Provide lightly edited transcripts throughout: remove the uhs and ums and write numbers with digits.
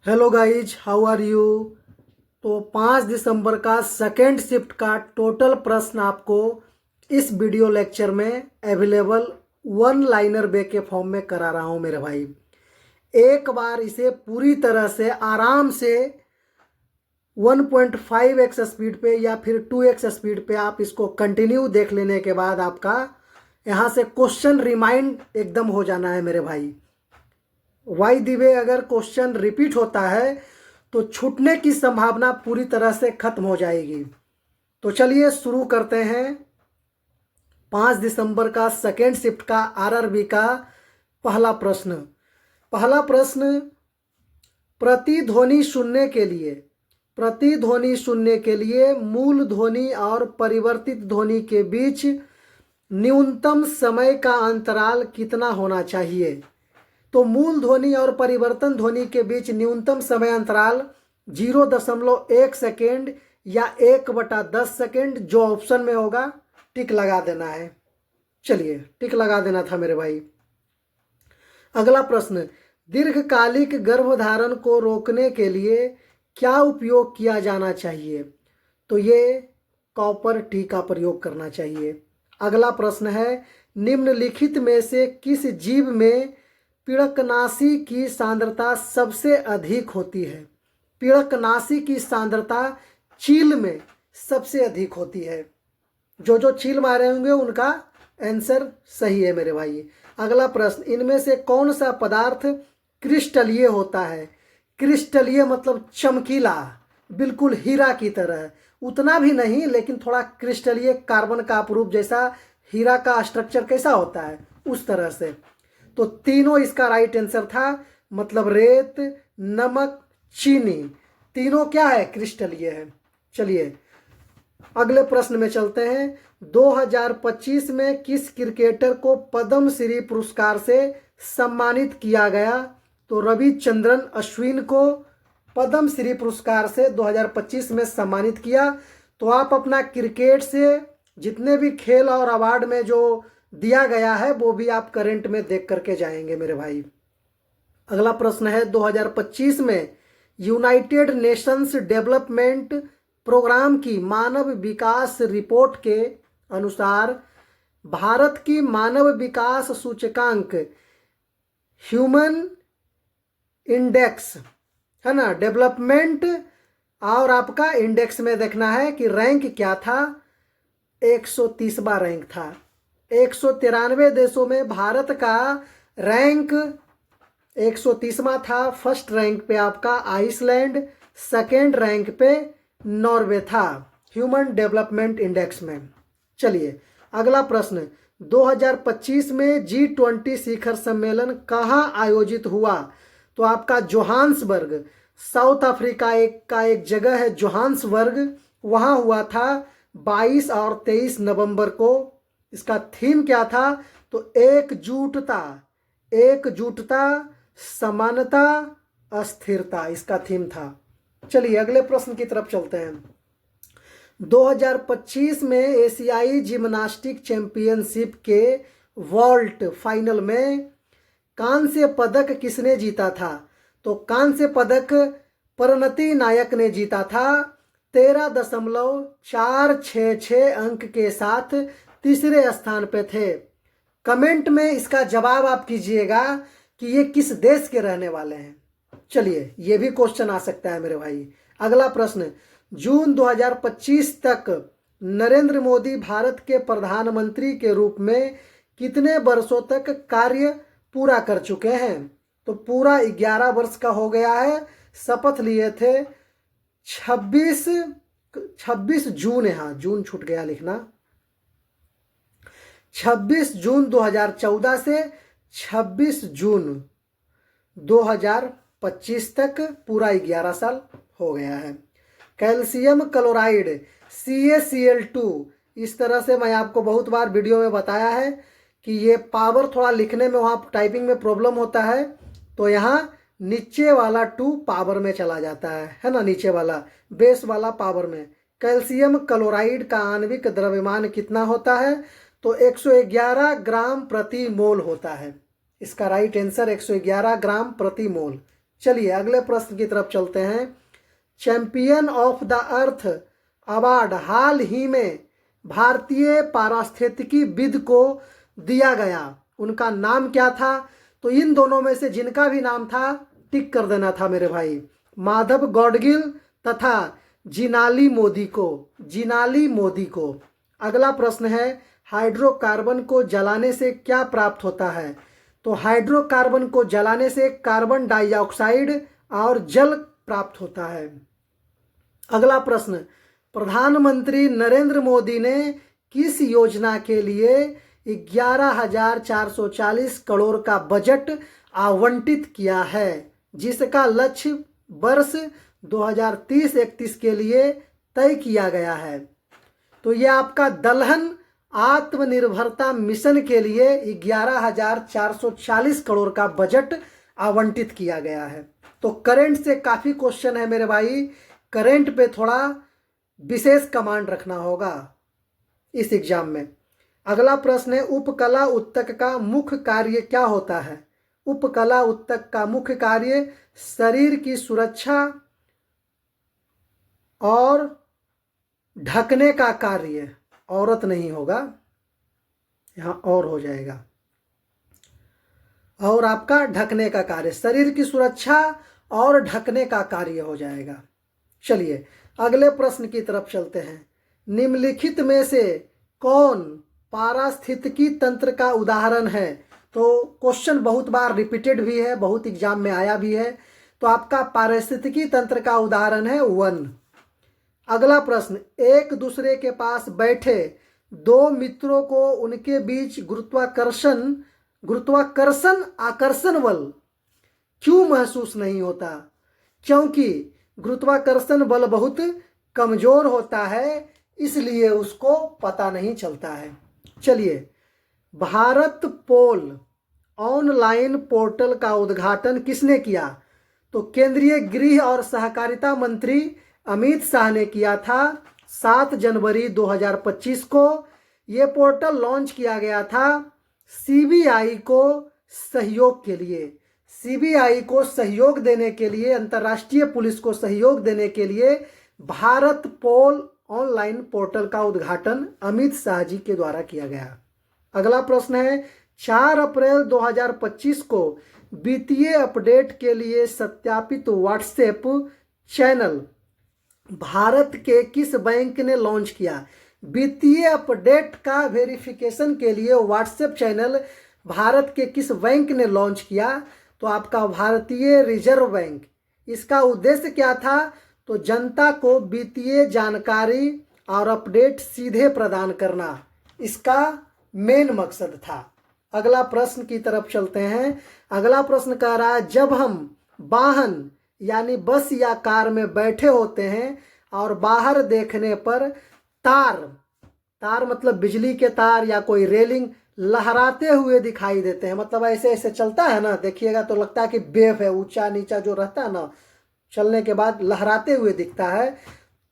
Hello guys, how are you. तो 5 दिसंबर का second shift का टोटल प्रश्न आपको इस वीडियो लेक्चर में अवेलेबल वन लाइनर वे के फॉर्म में करा रहा हूं मेरे भाई। एक बार इसे पूरी तरह से आराम से 1.5x स्पीड पे या फिर 2x स्पीड पे आप इसको कंटिन्यू देख लेने के बाद आपका यहाँ से क्वेश्चन रिमाइंड एकदम हो जाना है मेरे भाई। वाई दिवे अगर क्वेश्चन रिपीट होता है तो छूटने की संभावना पूरी तरह से खत्म हो जाएगी। तो चलिए शुरू करते हैं 5 दिसंबर का सेकेंड शिफ्ट का आरआरबी का पहला प्रश्न। प्रतिध्वनि सुनने के लिए मूल ध्वनि और परिवर्तित ध्वनि के बीच न्यूनतम समय का अंतराल कितना होना चाहिए। तो मूल ध्वनि और परिवर्तन ध्वनि के बीच न्यूनतम समय अंतराल 0.1 सेकेंड या 1/10 सेकेंड, जो ऑप्शन में होगा टिक लगा देना है। चलिए टिक लगा देना था मेरे भाई। अगला प्रश्न, दीर्घकालिक गर्भधारण को रोकने के लिए क्या उपयोग किया जाना चाहिए। तो ये कॉपर टी का प्रयोग करना चाहिए। अगला प्रश्न है, निम्नलिखित में से किस जीव में पीड़कनाशी की सांद्रता सबसे अधिक होती है। पीड़कनाशी की सांद्रता चील में सबसे अधिक होती है। जो चील मारे होंगे उनका आंसर सही है मेरे भाई। अगला प्रश्न, इनमें से कौन सा पदार्थ क्रिस्टलीय होता है। क्रिस्टलीय मतलब चमकीला, बिल्कुल हीरा की तरह, उतना भी नहीं लेकिन थोड़ा क्रिस्टलीय, कार्बन का अपरूप जैसा हीरा का स्ट्रक्चर कैसा होता है उस तरह से। तो तीनों इसका राइट आंसर था, मतलब रेत, नमक, चीनी, तीनों क्या है, क्रिस्टलीय है। चलिए अगले प्रश्न में चलते हैं। 2025 में किस क्रिकेटर को पद्म श्री पुरस्कार से सम्मानित किया गया। तो रविचंद्रन अश्विन को पद्म श्री पुरस्कार से 2025 में सम्मानित किया। तो आप अपना क्रिकेट से जितने भी खेल और अवार्ड में जो दिया गया है वो भी आप करंट में देख करके जाएंगे मेरे भाई। अगला प्रश्न है, 2025 में यूनाइटेड नेशंस डेवलपमेंट प्रोग्राम की मानव विकास रिपोर्ट के अनुसार भारत की मानव विकास सूचकांक ह्यूमन इंडेक्स है ना, डेवलपमेंट और आपका इंडेक्स में देखना है कि रैंक क्या था। 130वां रैंक था। 193 देशों में भारत का रैंक 130वां था। फर्स्ट रैंक पे आपका आइसलैंड, सेकेंड रैंक पे नॉर्वे था ह्यूमन डेवलपमेंट इंडेक्स में। चलिए अगला प्रश्न, 2025 में G20 शिखर सम्मेलन कहाँ आयोजित हुआ। तो आपका जोहान्सबर्ग, साउथ अफ्रीका का एक जगह है जोहान्सबर्ग, वहाँ हुआ था 22 और 23 नवंबर को। इसका थीम क्या था। तो एकजुटता, समानता, अस्थिरता, इसका थीम था। चलिए अगले प्रश्न की तरफ चलते हैं। 2025 में एशियाई जिम्नास्टिक चैंपियनशिप के वॉल्ट फाइनल में कांस्य पदक किसने जीता था। तो कांस्य पदक परिणति नायक ने जीता था। 13.466 अंक के साथ तीसरे स्थान पे थे। कमेंट में इसका जवाब आप कीजिएगा कि ये किस देश के रहने वाले हैं। चलिए ये भी क्वेश्चन आ सकता है मेरे भाई। अगला प्रश्न, जून 2025 तक नरेंद्र मोदी भारत के प्रधानमंत्री के रूप में कितने वर्षों तक कार्य पूरा कर चुके हैं। तो पूरा 11 वर्ष का हो गया है। शपथ लिए थे 26 जून, यहाँ जून छूट गया लिखना, 26 जून 2014 से 26 जून 2025 तक पूरा 11 साल हो गया है। कैल्शियम क्लोराइड CaCl2, इस तरह से मैं आपको बहुत बार वीडियो में बताया है कि ये पावर थोड़ा लिखने में वहाँ टाइपिंग में प्रॉब्लम होता है, तो यहाँ नीचे वाला 2 पावर में चला जाता है ना, नीचे वाला बेस वाला पावर में। कैल्शियम क्लोराइड का आणविक द्रव्यमान कितना होता है। तो 111 ग्राम प्रति मोल होता है। इसका राइट आंसर 111 ग्राम प्रति मोल। चलिए अगले प्रश्न की तरफ चलते हैं। Champion of the earth award हाल ही में भारतीय पारिस्थितिकीविद को दिया गया, उनका नाम क्या था? तो इन दोनों में से जिनका भी नाम था टिक कर देना था मेरे भाई। माधव गौडगिल तथा जिनाली मोदी को, जिनाली मोदी को। अगला प्रश्न है, हाइड्रोकार्बन को जलाने से क्या प्राप्त होता है? तो हाइड्रोकार्बन को जलाने से कार्बन डाइऑक्साइड और जल प्राप्त होता है। अगला प्रश्न, प्रधानमंत्री नरेंद्र मोदी ने किस योजना के लिए 11,440 करोड़ का बजट आवंटित किया है, जिसका लक्ष्य वर्ष 2030-31 के लिए तय किया गया है? तो ये आपका दलहन आत्मनिर्भरता मिशन के लिए 11,440 करोड़ का बजट आवंटित किया गया है। तो करंट से काफ़ी क्वेश्चन है मेरे भाई, करंट पे थोड़ा विशेष कमांड रखना होगा इस एग्जाम में। अगला प्रश्न है, उपकला उत्तक का मुख्य कार्य क्या होता है? उपकला उत्तक का मुख्य कार्य शरीर की सुरक्षा और ढकने का कार्य, औरत नहीं होगा यहाँ, और हो जाएगा, और आपका ढकने का कार्य, शरीर की सुरक्षा और ढकने का कार्य हो जाएगा। चलिए अगले प्रश्न की तरफ चलते हैं। निम्नलिखित में से कौन पारिस्थितिकी तंत्र का उदाहरण है? तो क्वेश्चन बहुत बार रिपीटेड भी है, बहुत एग्जाम में आया भी है। तो आपका पारिस्थितिकी तंत्र का उदाहरण है वन। अगला प्रश्न, एक दूसरे के पास बैठे दो मित्रों को उनके बीच गुरुत्वाकर्षण आकर्षण बल क्यों महसूस नहीं होता? क्योंकि गुरुत्वाकर्षण बल बहुत कमजोर होता है, इसलिए उसको पता नहीं चलता है। चलिए, भारत पोल ऑनलाइन पोर्टल का उद्घाटन किसने किया? तो केंद्रीय गृह और सहकारिता मंत्री अमित शाह ने किया था 7 जनवरी 2025 को। ये पोर्टल लॉन्च किया गया था सीबीआई को सहयोग के लिए, सीबीआई को सहयोग देने के लिए, अंतर्राष्ट्रीय पुलिस को सहयोग देने के लिए भारत पोल ऑनलाइन पोर्टल का उद्घाटन अमित शाह जी के द्वारा किया गया। अगला प्रश्न है, 4 अप्रैल 2025 को वित्तीय अपडेट के लिए सत्यापित व्हाट्सएप चैनल भारत के किस बैंक ने लॉन्च किया? वित्तीय अपडेट का वेरिफिकेशन के लिए व्हाट्सएप चैनल भारत के किस बैंक ने लॉन्च किया? तो आपका भारतीय रिजर्व बैंक। इसका उद्देश्य क्या था? तो जनता को वित्तीय जानकारी और अपडेट सीधे प्रदान करना, इसका मेन मकसद था। अगला प्रश्न की तरफ चलते हैं। अगला प्रश्न कह रहा है, जब हम वाहन यानी बस या कार में बैठे होते हैं और बाहर देखने पर तार मतलब बिजली के तार या कोई रेलिंग लहराते हुए दिखाई देते हैं, मतलब ऐसे ऐसे चलता है ना, देखिएगा तो लगता है कि वेव है, ऊंचा नीचा जो रहता है ना, चलने के बाद लहराते हुए दिखता है।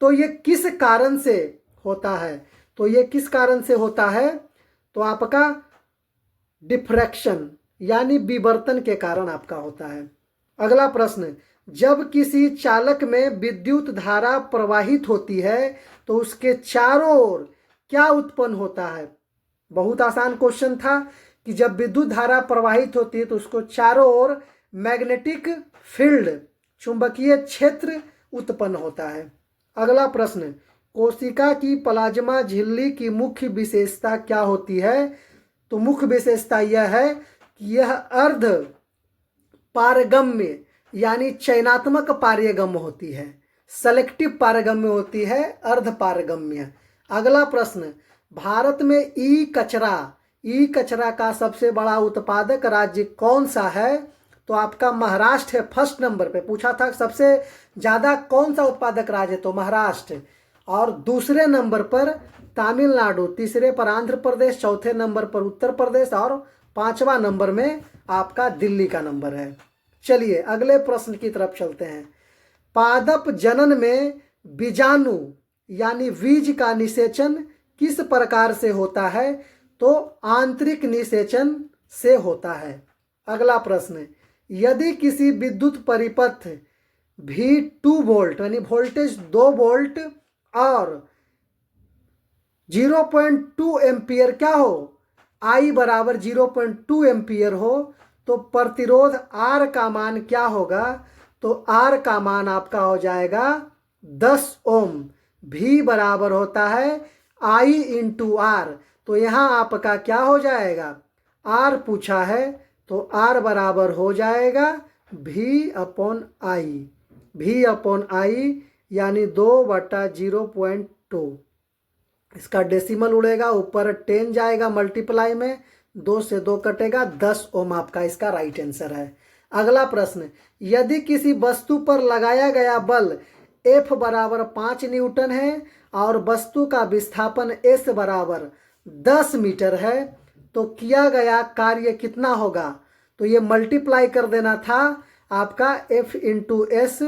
तो ये किस कारण से होता है? तो ये किस कारण से होता है? तो आपका डिफ्रैक्शन यानी विवर्तन के कारण आपका होता है। अगला प्रश्न, जब किसी चालक में विद्युत धारा प्रवाहित होती है तो उसके चारों ओर क्या उत्पन्न होता है? बहुत आसान क्वेश्चन था कि जब विद्युत धारा प्रवाहित होती है तो उसको चारों ओर मैग्नेटिक फील्ड, चुंबकीय क्षेत्र उत्पन्न होता है। अगला प्रश्न, कोशिका की प्लाज्मा झिल्ली की मुख्य विशेषता क्या होती है? तो मुख्य विशेषता यह है कि यह अर्ध पारगम्य यानी चयनात्मक पारगम्य होती है, सेलेक्टिव पारगम्य होती है, अर्ध पारगम्य। अगला प्रश्न, भारत में ई कचरा का सबसे बड़ा उत्पादक राज्य कौन सा है? तो आपका महाराष्ट्र है, फर्स्ट नंबर पे पूछा था सबसे ज़्यादा कौन सा उत्पादक राज्य है, तो महाराष्ट्र। और दूसरे नंबर पर तमिलनाडु, तीसरे पर आंध्र प्रदेश, चौथे नंबर पर उत्तर प्रदेश और 5वां नंबर में आपका दिल्ली का नंबर है। चलिए अगले प्रश्न की तरफ चलते हैं। पादप जनन में बीजाणु यानी बीज का निषेचन किस प्रकार से होता है? तो आंतरिक निषेचन से होता है। अगला प्रश्न, यदि किसी विद्युत परिपथ V2 वोल्ट यानी वोल्टेज 2 वोल्ट और 0.2 एम्पियर क्या हो, I बराबर 0.2 एम्पियर हो, तो प्रतिरोध R का मान क्या होगा, तो R का मान आपका हो जाएगा 10 ओम। V बराबर होता है I इंटू आर, तो यहाँ आपका क्या हो जाएगा, R पूछा है तो R बराबर हो जाएगा V/I, V/I यानी 2/0.2। इसका डेसिमल उड़ेगा, ऊपर 10 जाएगा मल्टीप्लाई में, 2 से 2 कटेगा, 10 ओम आपका इसका राइट आंसर है। अगला प्रश्न, यदि किसी वस्तु पर लगाया गया बल F बराबर 5 न्यूटन है और वस्तु का विस्थापन S बराबर 10 मीटर है, तो किया गया कार्य कितना होगा, तो ये मल्टीप्लाई कर देना था आपका F इंटू S,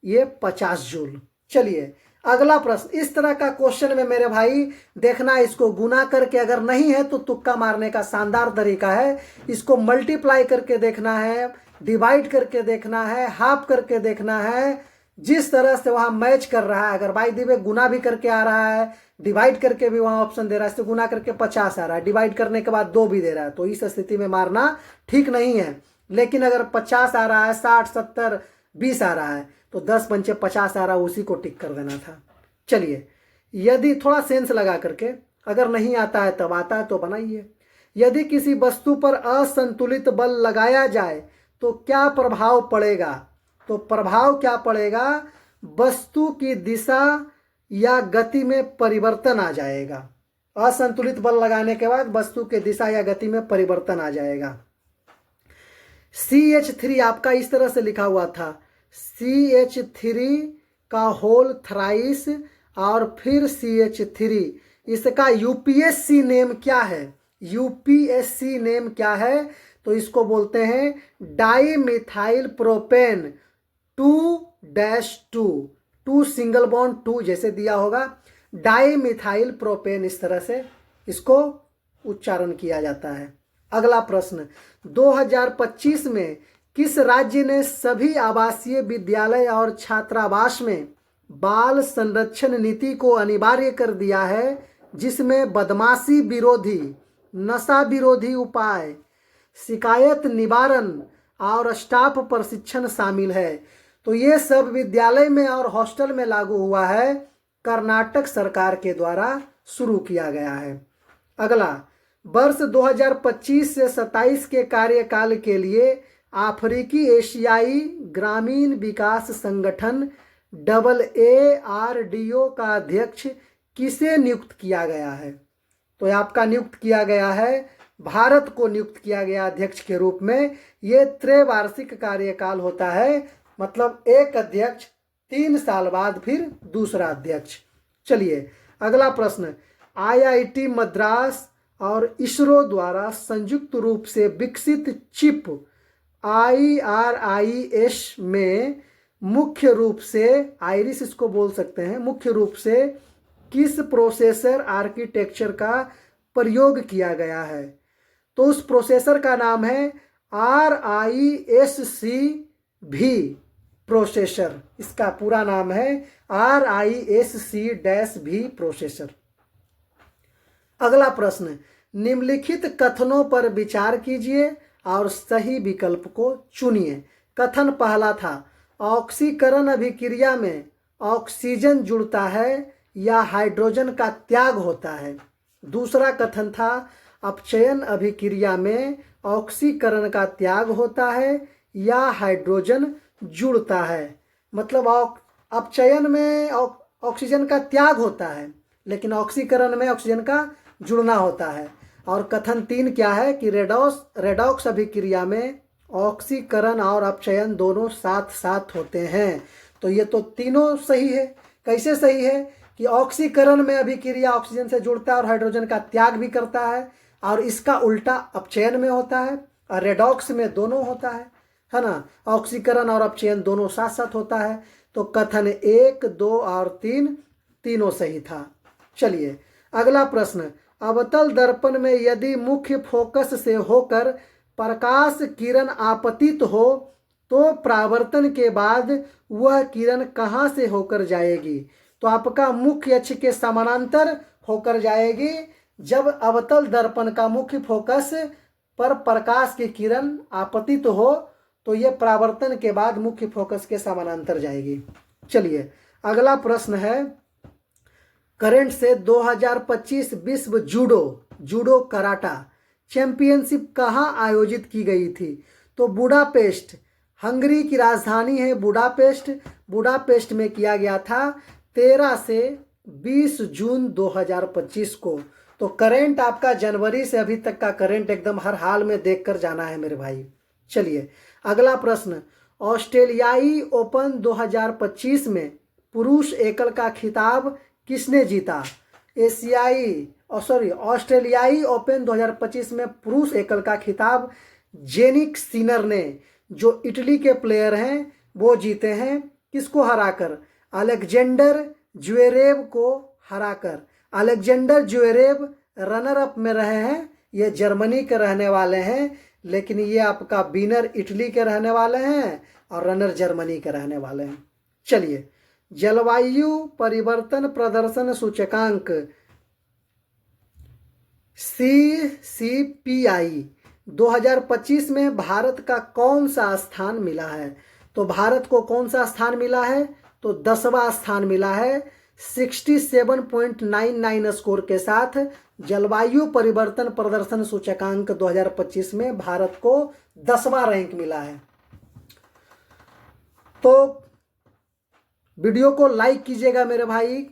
ये 50 जूल। चलिए अगला प्रश्न, इस तरह का क्वेश्चन में मेरे भाई देखना, इसको गुना करके, अगर नहीं है तो तुक्का मारने का शानदार तरीका है, इसको मल्टीप्लाई करके देखना है, डिवाइड करके देखना है, हाफ करके देखना है, जिस तरह से वहां मैच कर रहा है। अगर बाई दी वे गुना भी करके आ रहा है, डिवाइड करके भी वहां ऑप्शन दे रहा है, इससे गुना करके 50 आ रहा है, डिवाइड करने के बाद 2 भी दे रहा है, तो इस स्थिति में मारना ठीक नहीं है। लेकिन अगर 50 आ रहा है, 60, 70, 20 आ रहा है, तो 10 पंचे 50 आ रहा है, उसी को टिक कर देना था। चलिए, यदि थोड़ा सेंस लगा करके, अगर नहीं आता है तब आता है तो बनाइए। यदि किसी वस्तु पर असंतुलित बल लगाया जाए तो क्या प्रभाव पड़ेगा, तो प्रभाव क्या पड़ेगा, वस्तु की दिशा या गति में परिवर्तन आ जाएगा। असंतुलित बल लगाने के बाद वस्तु के दिशा या गति में परिवर्तन आ जाएगा। CH3 आपका इस तरह से लिखा हुआ था, CH3 का होल थ्राइस और फिर CH3, इसका UPSC नेम क्या है, UPSC नेम क्या है, तो इसको बोलते हैं di methyl propane 2-2, 2 single bond 2 जैसे दिया होगा, डाई मिथाइल प्रोपेन, इस तरह से इसको उच्चारण किया जाता है। अगला प्रश्न, 2025 में किस राज्य ने सभी आवासीय विद्यालय और छात्रावास में बाल संरक्षण नीति को अनिवार्य कर दिया है, जिसमें बदमाशी विरोधी, नशा विरोधी उपाय, शिकायत निवारण और स्टाफ प्रशिक्षण शामिल है। तो ये सब विद्यालय में और हॉस्टल में लागू हुआ है, कर्नाटक सरकार के द्वारा शुरू किया गया है। अगला, वर्ष 2025 से 27 के कार्यकाल के लिए अफ्रीकी एशियाई ग्रामीण विकास संगठन AARDO का अध्यक्ष किसे नियुक्त किया गया है, तो आपका नियुक्त किया गया है, भारत को नियुक्त किया गया अध्यक्ष के रूप में। ये त्रैवार्षिक कार्यकाल होता है, मतलब एक अध्यक्ष 3 साल बाद फिर दूसरा अध्यक्ष। चलिए अगला प्रश्न, IIT मद्रास और इसरो द्वारा संयुक्त रूप से विकसित चिप IRIS में मुख्य रूप से, आइरिस इसको बोल सकते हैं, मुख्य रूप से किस प्रोसेसर आर्किटेक्चर का प्रयोग किया गया है, तो उस प्रोसेसर का नाम है RISC-V प्रोसेसर, इसका पूरा नाम है RISC-V प्रोसेसर। अगला प्रश्न, निम्नलिखित कथनों पर विचार कीजिए और सही विकल्प को चुनिए। कथन पहला था, ऑक्सीकरण अभिक्रिया में ऑक्सीजन जुड़ता है या हाइड्रोजन का त्याग होता है। दूसरा कथन था, अपचयन अभिक्रिया में ऑक्सीकरण का त्याग होता है या हाइड्रोजन जुड़ता है, मतलब अपचयन में ऑक्सीजन का त्याग होता है लेकिन ऑक्सीकरण में ऑक्सीजन का जुड़ना होता है। और कथन 3 क्या है कि रेडॉक्स अभिक्रिया में ऑक्सीकरण और अपचयन दोनों साथ साथ होते हैं। तो ये तो तीनों सही है। कैसे सही है कि ऑक्सीकरण में अभिक्रिया ऑक्सीजन से जुड़ता है और हाइड्रोजन का त्याग भी करता है, और इसका उल्टा अपचयन में होता है, और रेडॉक्स में दोनों होता है ना, ऑक्सीकरण और अपचयन दोनों साथ साथ होता है। तो कथन 1, 2 और 3 तीनों सही था। चलिए अगला प्रश्न, अवतल दर्पण में यदि मुख्य फोकस से होकर प्रकाश किरण आपतित हो तो परावर्तन के बाद वह किरण कहाँ से होकर जाएगी? तो आपका मुख्य अक्ष के समानांतर होकर जाएगी। जब अवतल दर्पण का मुख्य फोकस पर प्रकाश की किरण आपतित हो तो यह परावर्तन के बाद मुख्य फोकस के समानांतर जाएगी। चलिए अगला प्रश्न है करंट से 2025 विश्व जूडो कराटा चैंपियनशिप कहाँ आयोजित की गई थी? तो बुडापेस्ट, हंगरी की राजधानी है बुडापेस्ट में किया गया था 13 से 20 जून 2025 को। तो करंट आपका जनवरी से अभी तक का करंट एकदम हर हाल में देखकर जाना है मेरे भाई। चलिए अगला प्रश्न, ऑस्ट्रेलियाई ओपन 2025 में पुरुष एकल का खिताब किसने जीता? ऑस्ट्रेलियाई ओपन 2025 में पुरुष एकल का खिताब जेनिक सिनर ने, जो इटली के प्लेयर हैं, वो जीते हैं। किसको हराकर? अलेक्जेंडर ज्वेरेव को हराकर। अलेक्जेंडर ज्वेरेव रनर अप में रहे हैं, ये जर्मनी के रहने वाले हैं, लेकिन ये आपका विनर इटली के रहने वाले हैं और रनर जर्मनी के रहने वाले हैं। चलिए जलवायु परिवर्तन प्रदर्शन सूचकांक CCPI 2025 में भारत का कौन सा स्थान मिला है? तो भारत को कौन सा स्थान मिला है? तो 10वां स्थान मिला है। 67.99 स्कोर के साथ जलवायु परिवर्तन प्रदर्शन सूचकांक 2025 में भारत को 10वां रैंक मिला है। तो वीडियो को लाइक कीजिएगा मेरे भाई,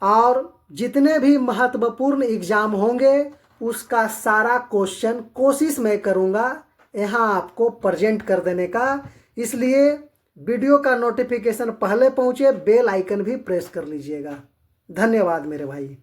और जितने भी महत्वपूर्ण एग्जाम होंगे उसका सारा क्वेश्चन कोशिश मैं करूंगा यहाँ आपको प्रेजेंट कर देने का। इसलिए वीडियो का नोटिफिकेशन पहले पहुंचे, बेल आइकन भी प्रेस कर लीजिएगा। धन्यवाद मेरे भाई।